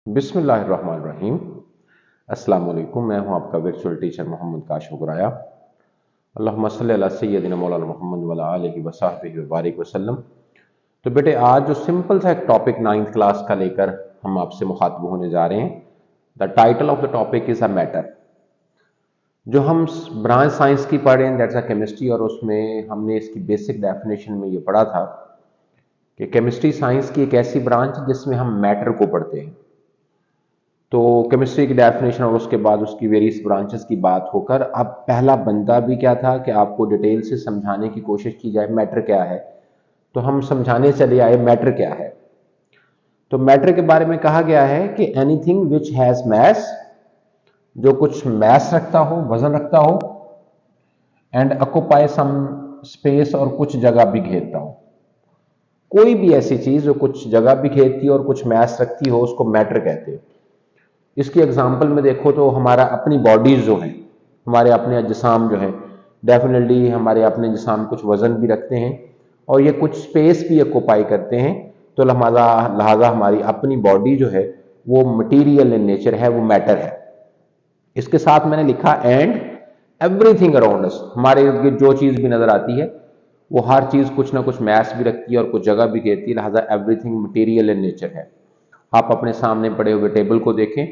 बिस्मिल्लाहिर्रहमानिर्रहीम। अस्सलाम वालेकुम। मैं हूं आपका वर्चुअल टीचर मोहम्मद काशिफ गुराया। अल्लाहुम्मा सल्ली अला सय्यदिना मौलाना मोहम्मद व अला आलिहि व सहबिहि व बारिक वसल्लम। तो बेटे, आज जो सिंपल सा एक टॉपिक 9th क्लास का लेकर हम आपसे मुखातब होने जा रहे हैं। The title of the topic is a matter. जो हम ब्रांच साइंस की पढ़ रहे हैं, दैट्स अ केमिस्ट्री, और उसमें हमने इसकी बेसिक डेफिनेशन में ये पढ़ा था कि केमिस्ट्री साइंस की एक ऐसी ब्रांच जिसमें हम मैटर को पढ़ते हैं। तो केमिस्ट्री की डेफिनेशन और उसके बाद उसकी वेरियस ब्रांचेस की बात होकर अब पहला बनता भी क्या था कि आपको डिटेल से समझाने की कोशिश की जाए मैटर क्या है। तो हम समझाने चले आए मैटर क्या है। तो मैटर के बारे में कहा गया है कि एनीथिंग विच हैज मैस, जो कुछ मैस रखता हो, वजन रखता हो, एंड ऑक्यूपाई सम स्पेस, और कुछ जगह भी घेरता हो। कोई भी ऐसी चीज जो कुछ जगह भी घेरती हो और कुछ मैस रखती हो, उसको मैटर कहते हैं। इसकी एग्जाम्पल में देखो तो हमारा अपनी बॉडीज जो है, हमारे अपने जिस्म जो है, डेफिनेटली हमारे अपने जिस्म कुछ वजन भी रखते हैं और ये कुछ स्पेस भी ऑक्यूपाई करते हैं। तो लिहाजा हमारी अपनी बॉडी जो है वो मटीरियल इन नेचर है, वो मैटर है। इसके साथ मैंने लिखा एंड एवरीथिंग अराउंड अस, हमारे इर्द गिर्द जो चीज भी नजर आती है वो हर चीज कुछ ना कुछ मैस भी रखती है और कुछ जगह भी घेरती है, लिहाजा एवरीथिंग मटीरियल इन नेचर है। आप अपने सामने पड़े हुए टेबल को देखें,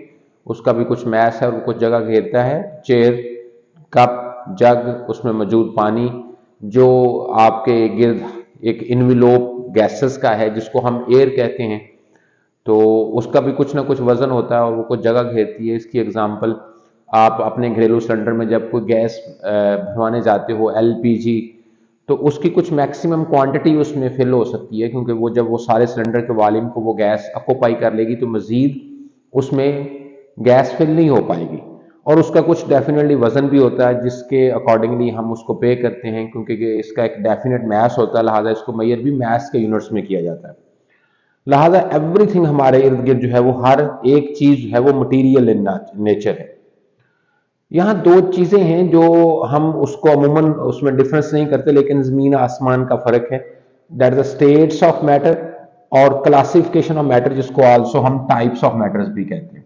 उसका भी कुछ मैस है और कुछ जगह घेरता है। चेयर, कप, जग, उसमें मौजूद पानी, जो आपके गिर्द एक इन्वेलोप गैसेस का है जिसको हम एयर कहते हैं, तो उसका भी कुछ ना कुछ वजन होता है और वो कुछ जगह घेरती है। इसकी एग्जांपल आप अपने घरेलू सिलेंडर में जब कोई गैस भरवाने जाते हो, एलपीजी, तो उसकी कुछ मैक्सिमम क्वांटिटी उसमें फिल हो सकती है, क्योंकि वो जब वो सारे सिलेंडर के वॉल्यूम को वो गैस ऑक्यूपाई कर लेगी तो मजीद उसमें गैस फिल नहीं हो पाएगी। और उसका कुछ डेफिनेटली वजन भी होता है जिसके अकॉर्डिंगली हम उसको पे करते हैं, क्योंकि इसका एक डेफिनेट मैस होता है, लिहाजा इसको मैयर भी मैस के यूनिट्स में किया जाता है। लिहाजा एवरीथिंग हमारे इर्द गिर्द जो है वो हर एक चीज है वो मटीरियल इन नेचर है। यहाँ दो चीजें हैं जो हम उसको अमूमन उसमें डिफरेंस नहीं करते, लेकिन जमीन आसमान का फर्क है। That is the states of matter और क्लासिफिकेशन ऑफ मैटर, जिसको आल्सो हम टाइप्स ऑफ मैटर्स भी कहते हैं।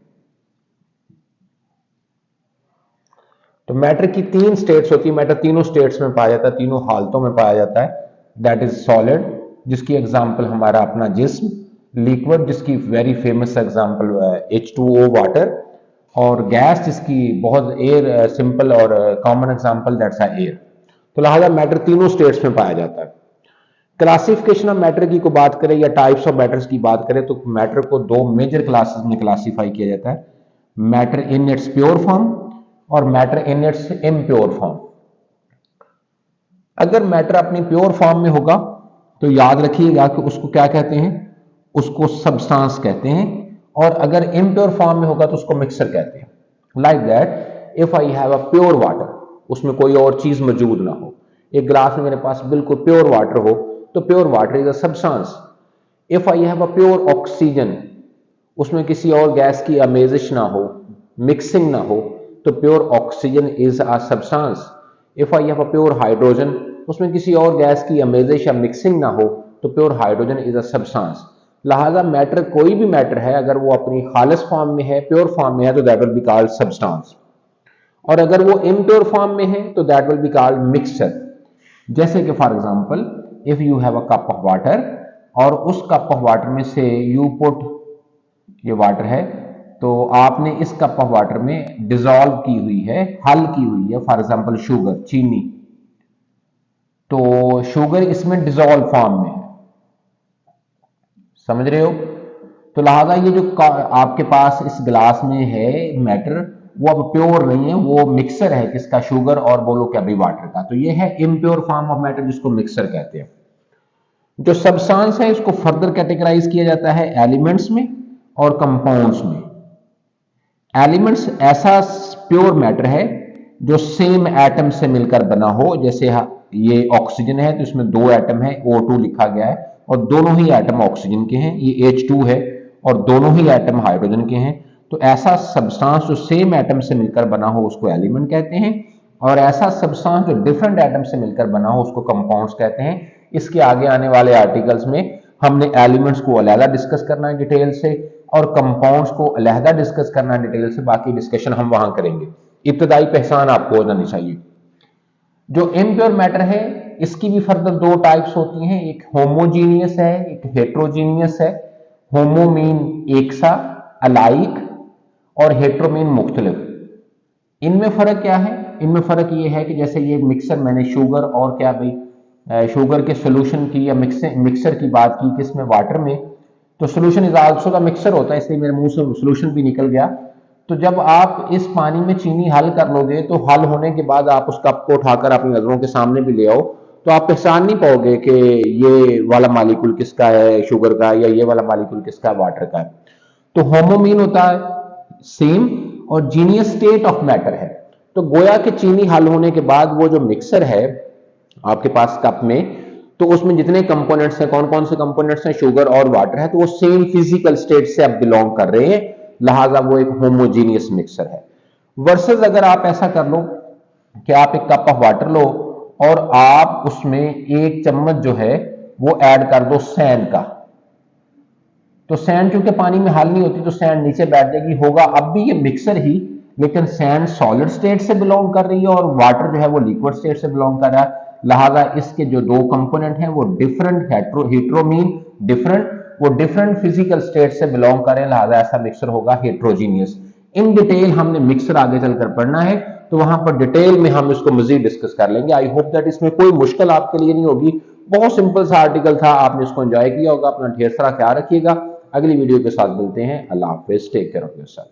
तो मैटर की तीन स्टेट्स होती है, मैटर तीनों स्टेट्स में पाया जाता है, तीनों हालतों में पाया जाता है। दैट इज सॉलिड, जिसकी एग्जांपल हमारा अपना जिस्म, लिक्विड जिसकी very famous example H2O water, और गैस जिसकी बहुत एयर सिंपल और कॉमन एग्जांपल दैट्स एयर। तो लिहाजा मैटर तीनों स्टेट्स में पाया जाता है। क्लासिफिकेशन ऑफ मैटर की को बात करें या टाइप्स ऑफ मैटर्स की बात करें तो मैटर को दो मेजर क्लासेस में क्लासिफाई किया जाता है, matter in its pure form और matter in its impure form. अगर मैटर अपनी प्योर फॉर्म में होगा तो याद रखिएगा कि उसको क्या कहते हैं, उसको सब्सटेंस कहते हैं, और अगर इम्प्योर फॉर्म में होगा तो उसको मिक्सर कहते हैं। Like that if I have a pure water, उसमें कोई और चीज मौजूद ना हो, एक गिलास में मेरे पास बिल्कुल प्योर वाटर हो तो pure water is a substance. If I have a pure oxygen, उसमें किसी और गैस की अमेजिश ना हो, मिक्सिंग ना हो, तो pure oxygen is a substance. If I have a pure hydrogen, उसमें किसी और गैस की अमेजिश या मिक्सिंग ना हो तो pure hydrogen is a substance. लिहाजा मैटर, कोई भी मैटर है, अगर वो अपनी खालिस फॉर्म में है, प्योर फॉर्म में है, तो that will be called substance, और अगर वो इम्प्योर फॉर्म में है तो that will be called mixture. जैसे कि for example if you have a cup of water, और उस कप ऑफ वाटर में से यू पुट, ये वाटर है, तो आपने इस कप ऑफ वाटर में डिजोल्व की हुई है, हल की हुई है, फॉर एग्जांपल शुगर, चीनी, तो शुगर इसमें डिजोल्व फॉर्म में है, समझ रहे हो। तो लिहाजा ये जो आपके पास इस गिलास में है मैटर, वो अब प्योर नहीं है, वो मिक्सर है, किसका, शुगर और बोलो क्या भी वाटर का। तो ये है इम्प्योर फॉर्म ऑफ मैटर जिसको मिक्सर कहते हैं। जो सब्सटेंस है इसको फर्दर कैटेगराइज किया जाता है एलिमेंट्स में और कंपाउंड्स में। एलिमेंट्स ऐसा प्योर मैटर है जो सेम एटम से मिलकर बना हो, जैसे ये ऑक्सीजन है तो इसमें दो एटम है, O2 लिखा गया है, और दोनों ही एटम ऑक्सीजन के हैं। ये H2 है और दोनों ही एटम हाइड्रोजन के हैं। तो ऐसा सब्सटेंस जो सेम एटम से मिलकर बना हो उसको एलिमेंट कहते हैं, और ऐसा सब्सटेंस जो डिफरेंट एटम से मिलकर बना हो उसको कंपाउंड्स कहते हैं। इसके आगे आने वाले आर्टिकल्स में हमने एलिमेंट्स को अलहदा डिस्कस करना है डिटेल से और कंपाउंड्स को अलहदा डिस्कस करना है डिटेल से, बाकी डिस्कशन हम वहां करेंगे। इब्तदाई पहचान आपको हो जानी चाहिए। जो इम्प्योर मैटर है इसकी भी फर्दर दो टाइप्स होती हैं, एक होमोजीनियस है, एक हेट्रोजीनियस है। होमो मीन एक सा, अलाइक, और हेट्रो मीन मुख्तलिफ। इनमें फर्क क्या है? इनमें फर्क ये है कि जैसे ये मिक्सर, मैंने शुगर और क्या भाई शुगर के सोल्यूशन की या मिक्सर की बात की किसमें, वाटर में, तो सोल्यूशन इज आल्सो का मिक्सर होता है, इसलिए मेरे मुंह से सोल्यूशन भी निकल गया। तो जब आप इस पानी में चीनी हल कर लोगे तो हल होने के बाद आप उस कप को उठाकर अपनी नजरों के सामने भी ले आओ तो आप पहचान नहीं पाओगे कि ये वाला मालिक्यूल किसका है, शुगर का, या ये वाला मालिक्यूल किसका, वाटर का है। तो होमोमीन होता है सेम, और जीनियस स्टेट ऑफ मैटर है। तो गोया के चीनी हल होने के बाद वो जो मिक्सर है आपके पास कप में, तो उसमें जितने कंपोनेंट्स हैं, कौन कौन से कंपोनेंट्स हैं, शुगर और वाटर है, तो वो सेम फिजिकल स्टेट से अब बिलोंग कर रहे हैं, लिहाजा वो एक होमोजीनियस मिक्सर है। वर्सेस अगर आप ऐसा कर लो कि आप एक कप ऑफ वाटर लो और आप उसमें एक चम्मच जो है वो ऐड कर दो सैंड का, तो सैंड चूंकि पानी में हल नहीं होती तो सैंड नीचे बैठ जाएगी, होगा अब भी ये मिक्सर ही, लेकिन सैंड सॉलिड स्टेट से बिलोंग कर रही है और वाटर जो है वो लिक्विड स्टेट से बिलोंग कर रहा है। लिहाजा इसके जो दो कंपोनेंट हैं वो डिफरेंट, हेट्रो मीन डिफरेंट, वो डिफरेंट फिजिकल स्टेट से बिलोंग करें, लिहाजा ऐसा मिक्सर होगा हेट्रोजीनियस। इन डिटेल हमने मिक्सर आगे चलकर पढ़ना है, तो वहां पर डिटेल में हम इसको मजीद डिस्कस कर लेंगे। आई होप दैट इसमें कोई मुश्किल आपके लिए नहीं होगी। बहुत सिंपल सा आर्टिकल था, आपने इसको एंजॉय किया होगा। अपना ढेर सारा ख्याल रखिएगा। अगली वीडियो के साथ मिलते हैं। अल्लाह हाफिज, टेक केयर ऑफ योरसेल्फ।